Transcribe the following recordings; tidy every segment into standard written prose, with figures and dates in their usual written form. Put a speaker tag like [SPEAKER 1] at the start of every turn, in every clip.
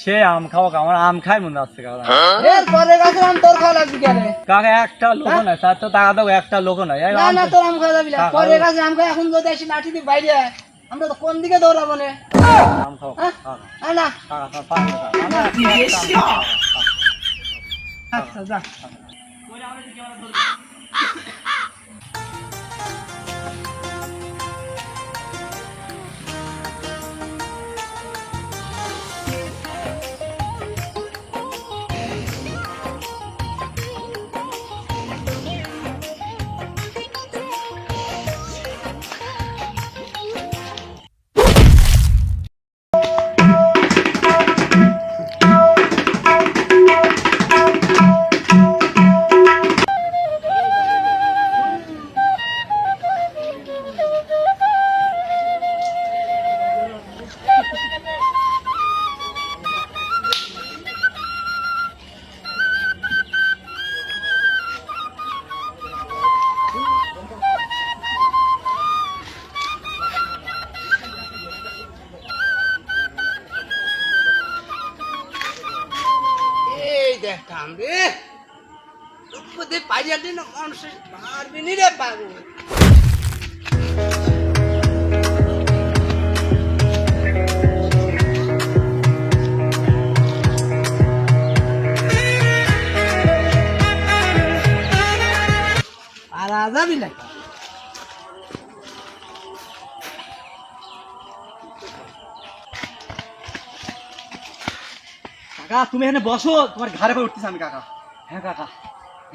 [SPEAKER 1] সে আম খাওয়া আমার আম খাই মনে হচ্ছে কাকা।
[SPEAKER 2] পরে গাছের আম তোর খাওয়া লাগবে কেন?
[SPEAKER 1] কাকা একটা লোক নাই, তার তো টাকা দেবো, একটা লোক নাই।
[SPEAKER 2] না না, তোর আম খাওয়া যাবি না। পরে গাছের আম খাই এখন যদি আসি লাঠি দিয়ে বাইরে আয়, আমরা তো কোন দিকে দৌড়াবো না?
[SPEAKER 1] আম খাও
[SPEAKER 2] না
[SPEAKER 1] কাকা,
[SPEAKER 2] আচ্ছা যা। এই দেখতাম রে, উপদে পাইয়া দিন মানুষ মারবি নি রে পাগল। আর আজাবি না
[SPEAKER 1] কাকা, তুমি এখানে বসো, তোমার ঘাড়ে পরে উঠতেছি আমি কাকা। হ্যাঁ কাকা,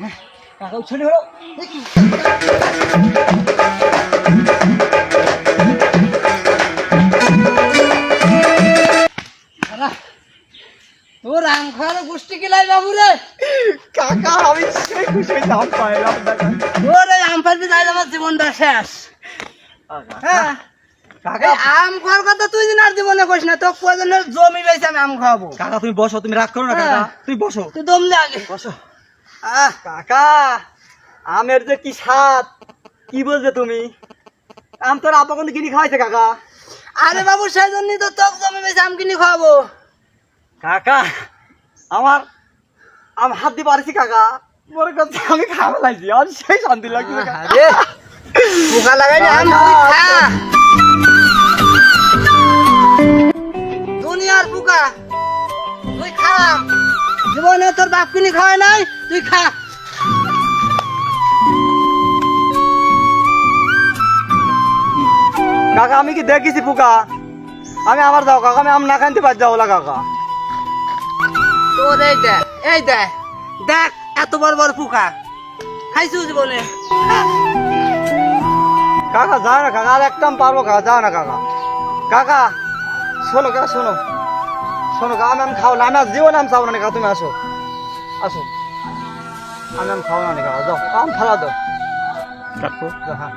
[SPEAKER 1] হ্যাঁ কাকা, উঠছনি হলো।
[SPEAKER 2] তোর আম খাওয়ার গোষ্ঠী কিলাই বাবু রে।
[SPEAKER 1] কাকা, আমি সেই খুশি হয়ে আম পাইলাম
[SPEAKER 2] তোর এই আম পাইতে যাই আমার জীবনটা শেষ। হ্যাঁ
[SPEAKER 1] কাকা,
[SPEAKER 2] আম খাওয়ার কথা তুই দিন আর জীবনে কইস না, তোর প্রয়োজনের জমি রয়েছে আমি আম খাওয়াবো।
[SPEAKER 1] কাকা তুমি বসো, তুমি রাগ করো না কাকা, তুমি বসো,
[SPEAKER 2] তুই দম দে আগে
[SPEAKER 1] বসো। কাকা, আমের যে কি স্বাদ, কি বলছো তুমি? আম তোর আপা কিন্তু কিনে খাওয়াইছে কাকা।
[SPEAKER 2] আরে বাবু সেই জন্যই তো তোর জমি রয়েছে আম কিনে খাওয়াবো।
[SPEAKER 1] কাকা, আমার আম হাত দিয়ে পারছি কাকা, মনে করছে আমি খাওয়া লাগছি, আর সেই শান্তি লাগছে
[SPEAKER 2] আরে পোকা লাগাই না আম তুই খা। দুনিয়ার পোকা তুই খা, জীবনে তোর বাপ কিনে খাওয়াই নাই, তুই খা।
[SPEAKER 1] কাকা, আমি কি দেখেছি পোকা? আমি আমার যাও কাকা, আমি আম না খাইতে পার যাও কাকা।
[SPEAKER 2] তোর এই দেখ, এই দেখ দেখ, এত বড় বড় পোকা খাইছু জীবনে।
[SPEAKER 1] কাকা যাও না কাকা, আর একটা আম পারবো কাকা, যাও না কাকা। কাকা শোনো কাকা, শোনো শোনো কাকা, আমি আম খাও না, আমি আর জীবন আম চাও না কাকা, তুমি আসো আসো, আমি আম খাও না কাকা, যাও আম ফালা দাও, যাও, হ্যাঁ।